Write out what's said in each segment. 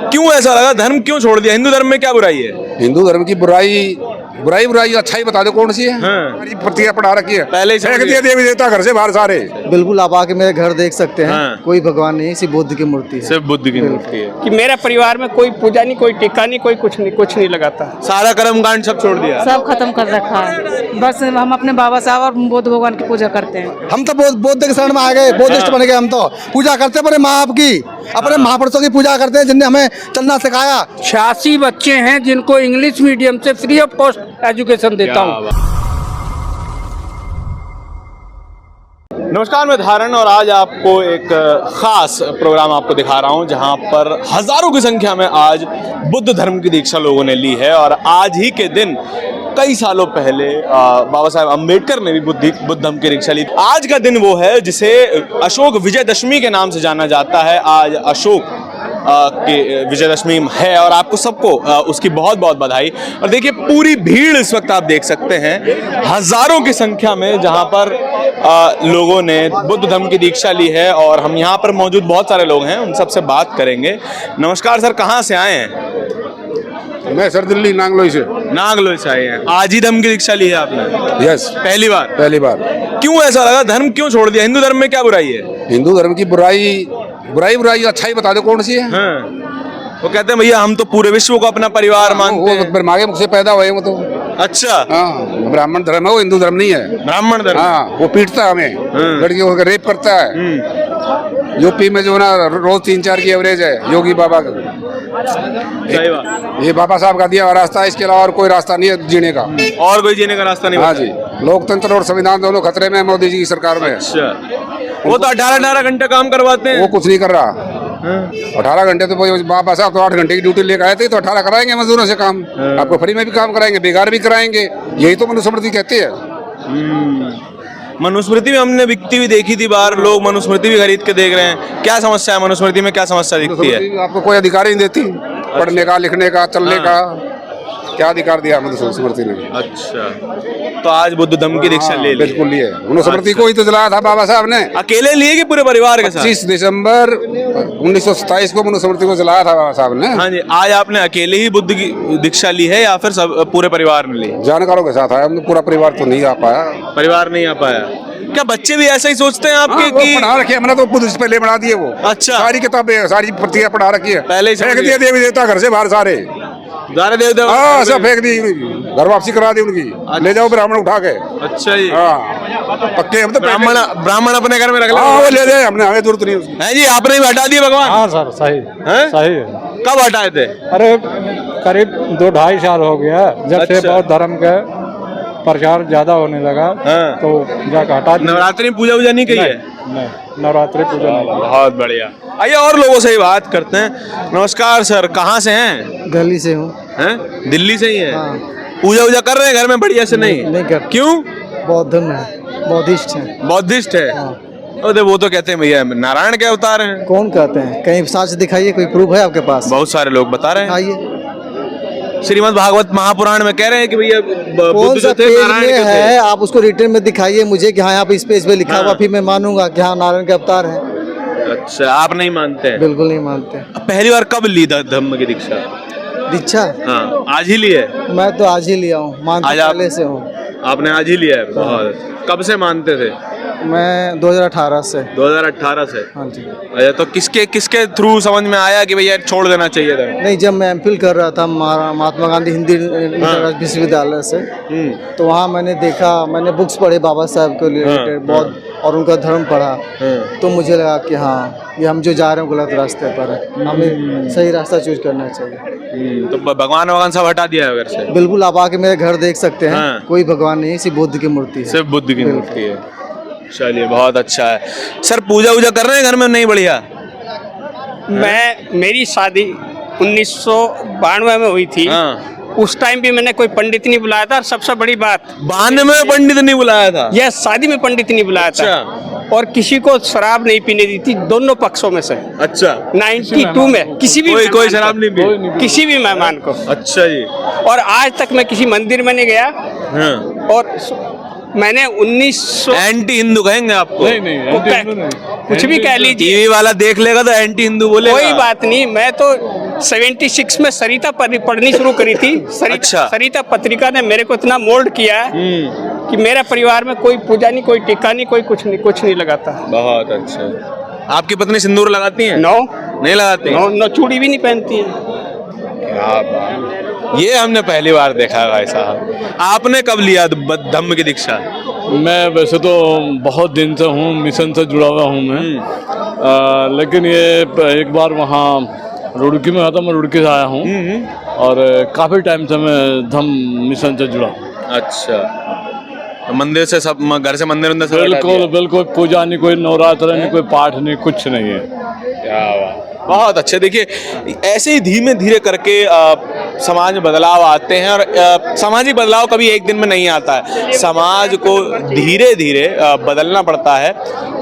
क्यों ऐसा लगा? धर्म क्यों छोड़ दिया? हिंदू धर्म में क्या बुराई है? हिंदू धर्म की बुराई अच्छाई बता दो कौन सी है? हमारी प्रतिक्रिया पढ़ा रखी है, पहले ही फेंक दिया देवी देवता घर से बाहर सारे। बिल्कुल, आप आके मेरे घर देख सकते हैं। कोई भगवान नहीं, सिर्फ बुद्ध की मूर्ति है। सिर्फ बुद्ध की मूर्ति है। कि मेरे परिवार में कोई पूजा नहीं, कोई टीका नहीं, कोई कुछ नहीं लगाता। सारा कर्मकांड सब छोड़ दिया, सब खत्म कर रखा है। बस हम अपने बाबा साहब और बुद्ध भगवान की पूजा करते हैं। हम तो बौद्ध के शरण में आ गए, बौद्धिस्ट बन गए। हम तो पूजा करते हैं अपने माँ बाप की, अपने महापुरुषों की पूजा करते हैं जिनने हमें चलना सिखाया। 86 बच्चे हैं जिनको इंग्लिश मीडियम से फ्री ऑफ कॉस्ट एजुकेशन देता हूँ। नमस्कार, मैं धारण और आज आपको एक खास प्रोग्राम आपको दिखा रहा हूं जहां पर हजारों की संख्या में आज बुद्ध धर्म की दीक्षा लोगों ने ली है। और आज ही के दिन कई सालों पहले बाबा साहेब अम्बेडकर ने भी बुद्ध धर्म की दीक्षा ली। आज का दिन वो है जिसे अशोक विजयदशमी के नाम से जाना जाता है। आज अशोक की विजयदशमी है और आपको सबको उसकी बहुत बहुत बधाई। और देखिए पूरी भीड़ इस वक्त आप देख सकते हैं, हजारों की संख्या में जहां पर लोगों ने बुद्ध धर्म की दीक्षा ली है। और हम यहाँ पर मौजूद बहुत सारे लोग हैं, उन सबसे बात करेंगे। नमस्कार सर, कहाँ से आए हैं? मैं सर दिल्ली नागलोई से आए हैं। आज ही धर्म की दीक्षा ली है आपने? यस, पहली बार। क्यों ऐसा लगा? धर्म क्यों छोड़ दिया? हिंदू धर्म में क्या बुराई है? हिंदू धर्म की बुराई अच्छाई बता दो कौन सी है? वो कहते हैं भैया हम तो पूरे विश्व को अपना परिवार मानते हैं। ब्रह्मा के मुख से पैदा हुए वो तो। अच्छा, हाँ, ब्राह्मण धर्म है वो, हिंदू धर्म नहीं है। ब्राह्मण धर्म, हाँ, वो पीटता है हमें, लड़कियों को रेप करता है। यूपी में जो ना रोज 3-4 की एवरेज है योगी बाबा का। ये बाबा साहब का दिया हुआ रास्ता है, इसके अलावा और कोई रास्ता नहीं है जीने का। और कोई जीने का रास्ता नहीं? हाँ जी, लोकतंत्र और संविधान दोनों खतरे में मोदी जी की सरकार में। अच्छा, वो तो 18 घंटे काम करवाते हैं। वो कुछ नहीं कर रहा। 18 घंटे तो बाबा साहब तो 8 घंटे की ड्यूटी लेकर आए थे, तो 18 कराएंगे मजदूरों से काम। आपको फ्री में भी काम कराएंगे, बेकार भी कराएंगे। यही तो मनुस्मृति कहती है। मनुस्मृति में हमने बिकती हुई देखी थी बाहर, लोग मनुस्मृति भी खरीद के देख रहे हैं। क्या समस्या है मनुस्मृति में? क्या समस्या दिखती है? आपको कोई अधिकार ही नहीं देती पढ़ने का, लिखने का, चलने का। क्या अधिकार दिया मनुस्मृति ने? अच्छा, तो आज बुद्ध धर्म की दीक्षा ले ली? बिल्कुल लिए। मनुस्मृति को ही तो जलाया था बाबा साहब ने। अकेले लिए कि पूरे परिवार के साथ? 25 दिसंबर 1927 को मनुस्मृति को जलाया था बाबा साहब ने। हाँ जी, आज आपने अकेले ही बुद्ध की दीक्षा ली है या फिर सब पूरे परिवार ने ली? जानकारों के साथ आया, पूरा परिवार तो नहीं आ पाया। परिवार नहीं आ पाया? क्या बच्चे भी ऐसा ही सोचते हैं आपके? कि पढ़ा रखे हमने तो बुद्ध पहले पढ़ा दिए वो। अच्छा, सारी किताबें, सारी प्रतिक्रिया पढ़ा रखी है, पहले ही फेंक दिया देवी देवता घर से बाहर सारे। देवता सब फेंक दी, घर वापसी करा दी उनकी। ले जाओ ब्राह्मण उठा के। अच्छा जी, पक्के हम तो ब्राह्मण अपने घर में रख वो ले जाए, हमने हमें जरूरत नहीं है जी। आपने भी हटा दिए भगवान? हाँ सर, सही है। कब हटाए थे? अरे करीब 2-2.5 साल हो गया जब से बौद्ध धर्म का प्रचार ज्यादा होने लगा। तो जाकर हटा दिया। नवरात्रि में पूजा नहीं की है? नहीं, नवरात्रि पूजा नहीं। बहुत बढ़िया। आइए और लोगों से ही बात करते हैं। नमस्कार सर, कहाँ से हैं? दिल्ली से हूँ। दिल्ली से ही है? हाँ। पूजा कर रहे हैं घर में बढ़िया से? नहीं कर। क्यों? बौद्ध धर्म है, बौद्धिस्ट है। अरे वो तो कहते हैं भैया नारायण के अवतार हैं। कौन कहते हैं? कहीं साक्ष्य दिखाइए, कोई प्रूफ है आपके पास? बहुत सारे लोग बता रहे हैं। आइए, श्रीमद् भागवत महापुराण में कह रहे हैं कि भैया कौन सा पेज में है? आप उसको रिटर्न में दिखाइए मुझे कि हाँ, आप इस पेज पे लिखा हुआ, फिर मैं मानूंगा कि हाँ नारायण के अवतार है। अच्छा, आप नहीं मानते हैं? बिल्कुल नहीं मानते। पहली बार कब ली धम्म की दीक्षा? हाँ, आज ही ली है? मैं तो आज ही लिया हूँ, पहले से हूँ। आपने आज ही लिया है? बहुत। कब से मानते थे? मैं 2018 से। 2018 से? हाँ जी। अच्छा, तो किसके थ्रू समझ में आया कि भैया छोड़ देना चाहिए था? नहीं, जब मैं एमफिल कर रहा था महात्मा गांधी हिंदी विश्वविद्यालय से, तो वहाँ मैंने देखा, मैंने बुक्स पढ़े बाबा साहब के रिलेटेड बहुत, और उनका धर्म पढ़ा। तो मुझे लगा कि हाँ, ये हम जो जा रहे हैं गलत रास्ते पर है, हमें सही रास्ता चूज करना चाहिए। तो भगवान सब हटा दिया है घर से? बिल्कुल, आप आके मेरे घर देख सकते हैं। कोई भगवान नहीं, सिर्फ बुद्ध की मूर्ति है। सिर्फ बुद्ध की मूर्ति है। चलिए, बहुत अच्छा है। सर पूजा कर रहे हैं घर में? नहीं? बढ़िया। मेरी शादी 1992 में हुई थी। उस टाइम भी मैंने कोई पंडित नहीं बुलाया था। और सबसे बड़ी बात, 92 में पंडित नहीं बुलाया था? यस, शादी में पंडित नहीं बुलाया था। और किसी को शराब नहीं पीने दी थी, दोनों पक्षों में से। अच्छा, 92 में किसी भी कोई शराब नहीं पी? किसी भी मेहमान को। अच्छा जी। और आज तक मैं किसी मंदिर में नहीं गया। और मैंने 1900 एंटी हिंदू कहेंगे आपको? नहीं, कुछ भी कह लीजिए। टीवी वाला देख लेगा तो एंटी हिंदू बोलेगा। कोई बात नहीं, मैं तो 76 में सरिता पढ़नी शुरू करी थी। अच्छा। सरिता पत्रिका ने मेरे को इतना मोल्ड किया है कि मेरे परिवार में कोई पूजा नहीं, कोई टिक्का नहीं, कोई कुछ नहीं लगाता। बहुत अच्छा। आपकी पत्नी सिंदूर लगाती हैं? नो, नहीं लगाती? नो, चूड़ी भी नहीं पहनती है। क्या बात, ये हमने पहली बार देखा है भाई साहब। आपने कब लिया धम्म की दीक्षा? मैं वैसे तो बहुत दिन से हूँ, मिशन से जुड़ा हुआ हूँ मैं, लेकिन ये एक बार वहाँ रुड़की में था, मैं रुड़की से आया हूँ और काफ़ी टाइम से मैं धम्म मिशन से जुड़ा हूँ। अच्छा, तो मंदिर से सब, घर से मंदिर अंदर सब बिल्कुल बिल्कुल, पूजा नहीं, कोई नवरात्र नहीं, कोई पाठ नहीं, कुछ नहीं है। क्या बात, बहुत अच्छे। देखिए ऐसे ही धीमे धीरे करके समाज में बदलाव आते हैं और सामाजिक बदलाव कभी एक दिन में नहीं आता है। समाज को धीरे धीरे बदलना पड़ता है,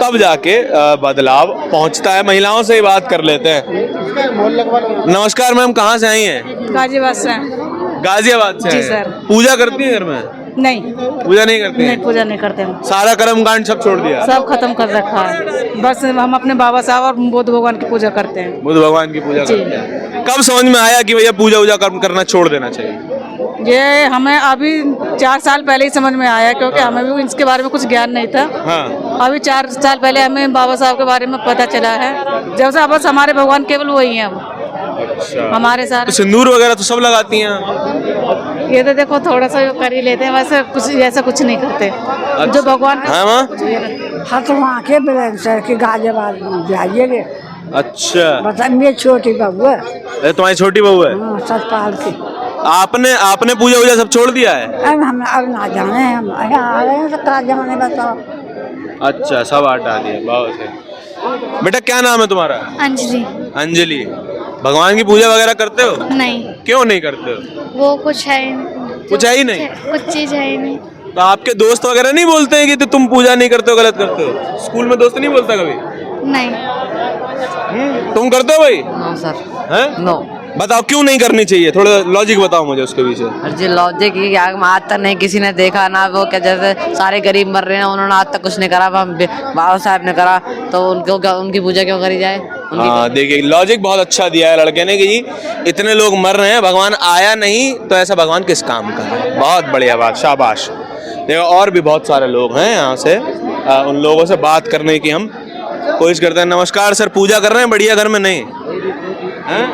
तब जाके बदलाव पहुंचता है। महिलाओं से ही बात कर लेते हैं। नमस्कार मैम, कहाँ से आई हैं? गाजीबाद से। गाजियाबाद से जी हैं। सर। पूजा करती हैं घर में? नहीं, पूजा नहीं करती हैं? नहीं पूजा नहीं करते हम, सारा कर्म कांड सब छोड़ दिया? सब खत्म कर रखा है। बस हम अपने बाबा साहब और बुद्ध भगवान की पूजा करते हैं। बुद्ध भगवान की पूजा करते हैं। कब समझ में आया कि भैया पूजा वूजा करना छोड़ देना चाहिए? ये हमें अभी 4 साल पहले ही समझ में आया, क्योंकि हमें भी इसके बारे में कुछ ज्ञान नहीं था। हाँ। अभी 4 साल पहले हमें बाबा साहब के बारे में पता चला है। जब से बस हमारे भगवान केवल वही हैं अब। अच्छा। हमारे सारे तो सिंदूर वगैरह तो सब लगाती हैं? ये तो देखो थोड़ा सा कर ही लेते हैं, वैसे कुछ ऐसा कुछ नहीं करते। जो भगवान हाँ माँ? हाँ तो वहाँ के ब्लैक सर के गाजियाबाद जाइएगा। अच्छा, बता, मेरी छोटी बहू है। अरे तुम्हारी छोटी बहू है? हाँ, सतपाल की। आपने पूजा वूजा सब छोड़ दिया है? अब हम अब ना जाने, हम यहाँ आ रहे हैं तो कहाँ जाने बताओ। अच्छा, सब हटा दिया, बहुत है। बेटा क्या नाम है तुम्हारा? अंजलि। अंजलि। भगवान की पूजा वगैरह करते हो? नहीं। क्यों नहीं करते हो? वो कुछ है ही नहीं। कुछ है ही नहीं? कुछ चीज है ही नहीं। तो आपके दोस्त वगैरह नहीं बोलते हैं कि तुम पूजा नहीं करते हो, गलत करते हो? स्कूल में दोस्त नहीं बोलता कभी? नहीं। तुम करते हो भाई? No sir. हैं? नो। बताओ क्यों नहीं करनी चाहिए, थोड़ा लॉजिक बताओ मुझे उसके पीछे। जी लॉजिक की आज तक नहीं किसी ने देखा ना, वो क्या जैसे सारे गरीब मर रहे हैं, उन्होंने आज तक कुछ नहीं करा, बाबा साहब ने करा, तो उनको उनकी पूजा क्यों करी जाए? हाँ देखिए, लॉजिक बहुत अच्छा दिया है लड़के ने कि जी इतने लोग मर रहे हैं, भगवान आया नहीं तो ऐसा भगवान किस काम का है। बहुत बढ़िया बात, शाबाश। देखो और भी बहुत सारे लोग हैं यहाँ से, उन लोगों से बात करने की हम कोशिश करते हैं। नमस्कार सर, पूजा कर रहे हैं बढ़िया घर में? नहीं हैं?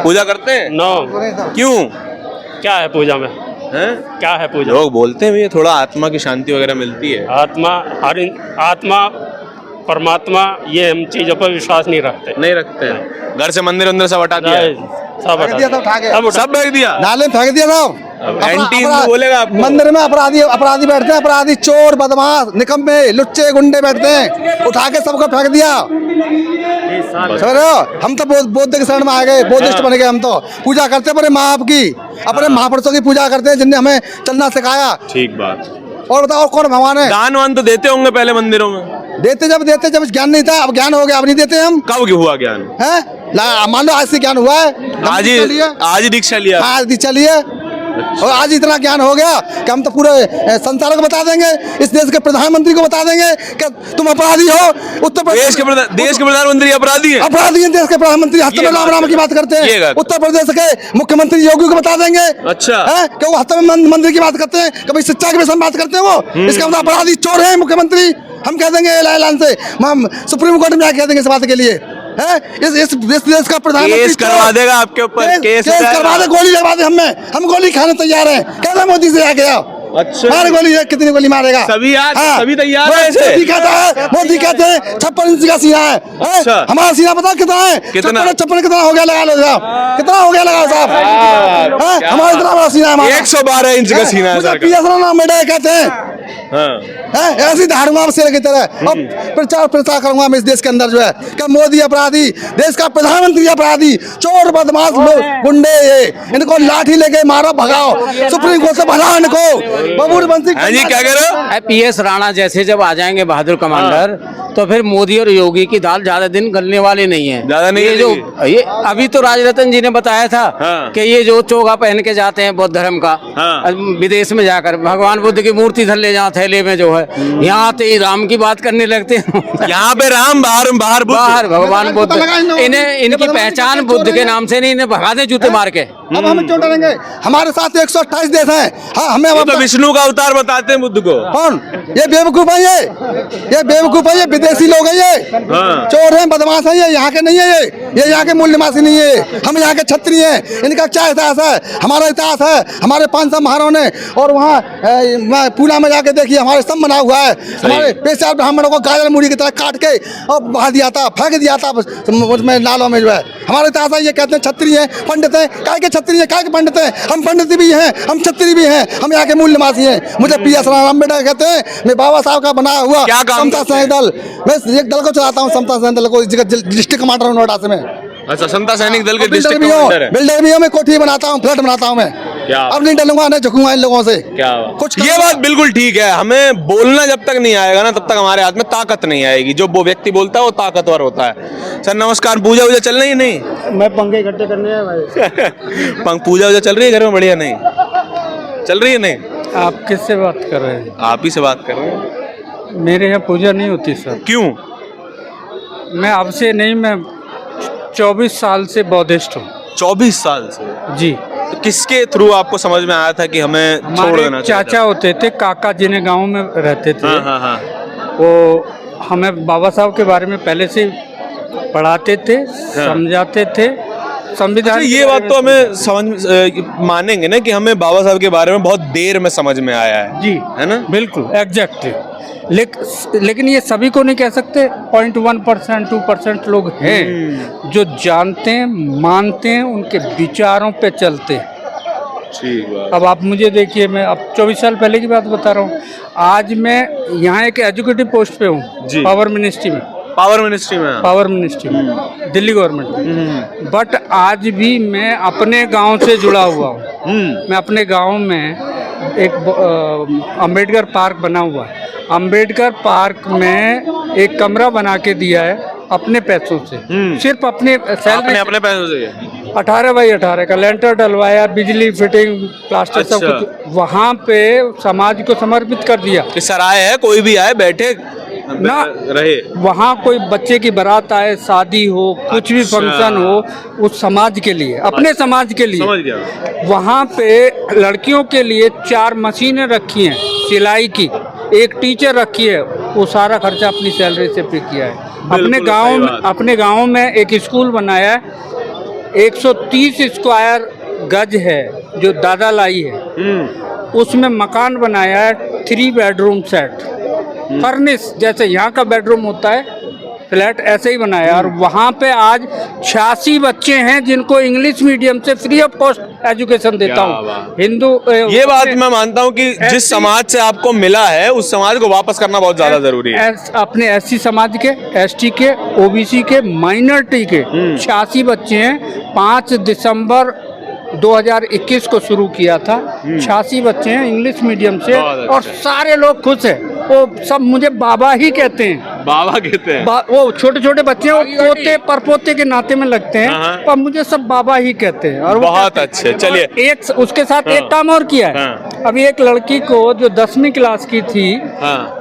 पूजा करते हैं? नो। क्यों? क्या है पूजा में? हैं? क्या है पूजा? लोग बोलते हैं भैया थोड़ा आत्मा की शांति वगैरह मिलती है। आत्मा परमात्मा, ये हम चीजों पर विश्वास नहीं रखते हैं। घर से मंदिर अंदर सब हटा दिया है? सब फेंक दिया, नाले में फेंक दिया साहब। एंटी बोलेगा आपको। मंदिर में अपराधी बैठते हैं, अपराधी, चोर, बदमाश, निकम्मे, लुच्चे, गुंडे बैठते हैं, उठा के सबको फेंक दिया। समझ रहे हो? हम तो बौद्ध के शरण में आ गए, बौद्धिस्ट बन गए। हम तो पूजा करते अपने माँ बाप की, अपने महापुरुषों की पूजा करते हैं जिनने हमें चलना सिखाया। ठीक बात। और बताओ कौन भगवान है? दान वान तो देते होंगे पहले मंदिरों में? देते जब ज्ञान नहीं था, अब ज्ञान हो गया, अब नहीं देते हम। कब हुआ ज्ञान? है मान लो आज से ज्ञान हुआ है, आज ही दीक्षा लिया। आज दीक्षा लिए और आज इतना ज्ञान हो गया कि हम तो पूरे संसार को बता देंगे, इस देश के प्रधानमंत्री को बता देंगे कि तुम अपराधी हो। उत्तर प्रदेश के प्रधानमंत्री अपराधी हैं? अपराधी हैं, देश के प्रधानमंत्री हस्त में राम की बात करते हैं। उत्तर प्रदेश के मुख्यमंत्री योगी को बता देंगे। अच्छा है कि वो हस्त में मंदिर की बात करते हैं, कभी शिक्षा के विषय में बात करते हैं, वो इसका मतलब अपराधी चोर है मुख्यमंत्री। हम कह देंगे ऐलान से, हम सुप्रीम कोर्ट में कह देंगे इस बात के लिए। है इस देश का प्रधानमंत्री केस करवा देगा आपके ऊपर, केस करवा दे, गोली लगवा दे, हम गोली खाने तैयार हैं। कहते मोदी से आके आओ। अच्छा, मारे गोली है, कितनी गोली मारेगा? सभी सभी तैयार हैं। मोदी कहते हैं 56 इंच का सीना है। अच्छा। हमारा सीना पता कितना है? 56 कितना हो गया? लगा लो साहब, कितना हो गया? लगाओ साहब। हमारा इतना बड़ा सीना है, 112 इंच का सीना है। कहते हैं ऐसी धारूंगा शेर की तरह। अब प्रचार करूंगा मैं इस देश के अंदर जो है कि मोदी अपराधी, देश का प्रधानमंत्री अपराधी, चोर, बदमाश लोग, गुंडे, ये इनको लाठी लेके मारो, भगाओ, सुप्रीम कोर्ट से भगाओ इनको। बबूर बंसी जी क्या कह रहे हो? PS राणा जैसे जब आ जाएंगे बहादुर कमांडर, तो फिर मोदी और योगी की दाल ज्यादा दिन गलने वाली नहीं है। ज्यादा नहीं, ये अभी तो राजरतन जी ने बताया था कि ये जो चोगा पहन के जाते हैं बौद्ध धर्म का, विदेश में जाकर भगवान बुद्ध की मूर्ति धर ले यहाँ थैले में जो है, यहाँ आते ही राम की बात करने लगते हैं। यहाँ पे राम, बाहर बाहर बुद्ध। बाहर भगवान बुद्ध। इन्हें इनकी पहचान बुद्ध के नाम से नहीं, इन्हें भगा दे जूते मार के। अब हम क्यों डरेंगे? हमारे साथ 128 देश हैं। हाँ, हमें तो विष्णु का अवतार बताते हैं बुद्ध को। कौन? ये बेवकूफ है, ये बेवकूफ है, ये विदेशी लोग हैं, ये चोर हैं, बदमाश हैं, ये यहाँ के नहीं है, ये यहाँ के मूल निवासी नहीं है। हम यहाँ के क्षत्रिय हैं। इनका क्या इतिहास है? हमारा इतिहास है, हमारे 500 महाराणों ने। और वहाँ पूना में जाके देखिए, हमारे स्तंभ बना हुआ है। हमारे पेशा ब्राह्मणों को गाजर मुड़ी की तरह काट के और बहा दिया था, फेंक दिया था उसमें नालों में जो है। हमारा इतिहास है। ये कहते हैं क्षत्रिय हैं, पंडित हैं। काय के क्षत्रिय, काय के पंडित हैं? हम पंडित भी हैं, हम क्षत्रिय भी हैं, हम यहाँ के मूल निवासी हैं। मुझे PS अम्बेडकर कहते हैं। मैं बाबा साहब का बनाया हुआ समता सैनिक दल, मैं एक दल को चलाता हूँ, समता सैनिक दल को। डिस्ट्रिक्ट कमांडर हूँ नोएडा से मैं। अच्छा, समता सैनिक दल के बिल्डर भी हूँ मैं, कोठी बनाता हूँ, फ्लैट बनाता हूँ मैं। अब नहीं डरूंगा, नहीं झुकूंगा इन लोगों से। क्या कुछ ये बात बिल्कुल ठीक है। हमें बोलना जब तक नहीं आएगा ना, तब तक हमारे हाथ में ताकत नहीं आएगी। जो वो व्यक्ति बोलता है वो ताकतवर होता है। सर नमस्कार, पूजा वूजा चल रही है? नहीं, मैं पंखे इकट्ठे करने आया भाई। पूजा वूजा चल रही है घर में? बढ़िया। नहीं चल रही है? नहीं। आप किससे बात कर रहे हैं? आप ही से बात कर रहे हैं। मेरे यहाँ पूजा नहीं होती सर। क्यों? मैं आपसे नहीं, मैं 24 साल से बौद्धिस्ट हूँ। 24 साल से? जी। तो किसके थ्रू आपको समझ में आया था कि हमें छोड़ देना चाहिए? चाचा होते थे, काका जिन्हें गांव में रहते थे। हाँ। वो हमें बाबा साहब के बारे में पहले से पढ़ाते थे, समझाते थे। संविधान ये बात तो हमें समझ मानेंगे ना कि हमें बाबा साहब के बारे में बहुत देर में समझ में आया है। जी, है ना? बिल्कुल एग्जैक्टली। लेकिन ये सभी को नहीं कह सकते। 0.1% 2% लोग हैं जो जानते हैं, मानते हैं, उनके विचारों पे चलते हैं। अब आप मुझे देखिए, मैं अब 24 साल पहले की बात बता रहा हूँ। आज मैं यहाँ एक एजुकेटिव पोस्ट पे हूँ, पावर मिनिस्ट्री में। पावर मिनिस्ट्री में दिल्ली गवर्नमेंट में। बट आज भी मैं अपने गांव से जुड़ा हुआ हूँ। मैं अपने गांव में एक अम्बेडकर पार्क बना हुआ है। अम्बेडकर पार्क में एक कमरा बना के दिया है अपने पैसों से, सिर्फ अपने सैलरी, अपने पैसों से। 18x18 का लेंटर डलवाया, बिजली फिटिंग, प्लास्टर सब कुछ वहाँ पे समाज को समर्पित कर दिया। सराय है, कोई भी आए बैठे ना रहे। वहाँ कोई बच्चे की बारात आए, शादी हो, कुछ भी फंक्शन हो, उस समाज के लिए, अपने समाज के लिए। समझ गया। वहाँ पे लड़कियों के लिए 4 मशीनें रखी हैं सिलाई की, एक टीचर रखी है। वो सारा खर्चा अपनी सैलरी से पे किया है। अपने गांव में एक स्कूल बनाया है, 130 स्क्वायर गज है जो दादा लाई है। उसमें मकान बनाया है, 3 बेडरूम सेट, फर्निश, जैसे यहाँ का बेडरूम होता है फ्लैट, ऐसे ही बनाया। और वहाँ पे आज 86 बच्चे हैं जिनको इंग्लिश मीडियम से फ्री ऑफ कॉस्ट एजुकेशन देता हूँ। हिंदू ये बात मैं मानता हूँ कि जिस समाज से आपको मिला है उस समाज को वापस करना बहुत ज्यादा जरूरी है। अपने SC समाज के, ST के, OBC के, माइनॉरिटी के 86 बच्चे हैं। 5 दिसंबर 2021 को शुरू किया था। 86 बच्चे हैं इंग्लिश मीडियम से, और सारे लोग खुश हैं। वो सब मुझे बाबा ही कहते हैं। बाबा कहते हैं? वो छोटे छोटे बच्चे हैं, वो पोते परपोते के नाते में लगते हैं, पर मुझे सब बाबा ही कहते हैं। और बहुत अच्छे। चलिए, एक उसके साथ एक काम और किया है। अभी एक लड़की को जो 10वीं क्लास की थी,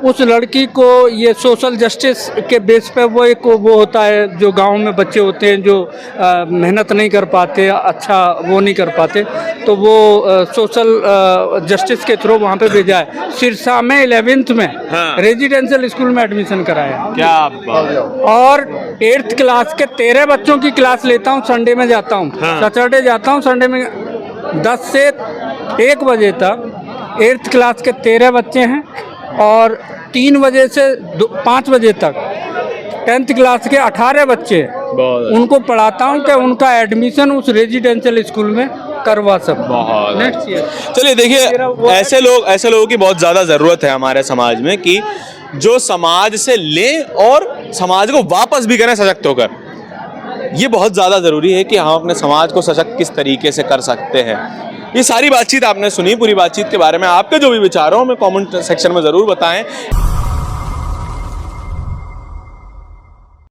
उस लड़की को ये सोशल जस्टिस के बेस पे वो होता है, जो गाँव में बच्चे होते हैं जो मेहनत नहीं कर पाते, अच्छा वो नहीं कर पाते, तो वो सोशल जस्टिस के थ्रू वहाँ पे भेजा है। सिरसा में 11th में रेजिडेंशियल स्कूल में एडमिशन कराया। क्या बात। और 8th क्लास के 13 बच्चों की क्लास लेता हूँ, संडे में जाता हूँ, सैटरडे जाता हूँ, संडे में 10 से 1 बजे तक 8th क्लास के 13 बच्चे हैं, और 3 बजे से 5 बजे तक 10th क्लास के 18 बच्चे, उनको पढ़ाता हूँ कि उनका एडमिशन उस रेजिडेंशियल स्कूल में करवा सकूं। चलिए देखिए, ऐसे लोगों की बहुत ज़्यादा ज़रूरत है हमारे समाज में, कि जो समाज से लें और समाज को वापस भी करें सशक्त होकर। ये बहुत ज़्यादा ज़रूरी है कि हम अपने समाज को सशक्त किस तरीके से कर सकते हैं। ये सारी बातचीत आपने सुनी। पूरी बातचीत के बारे में आपके जो भी विचार हो हमें कमेंट सेक्शन में ज़रूर बताएं।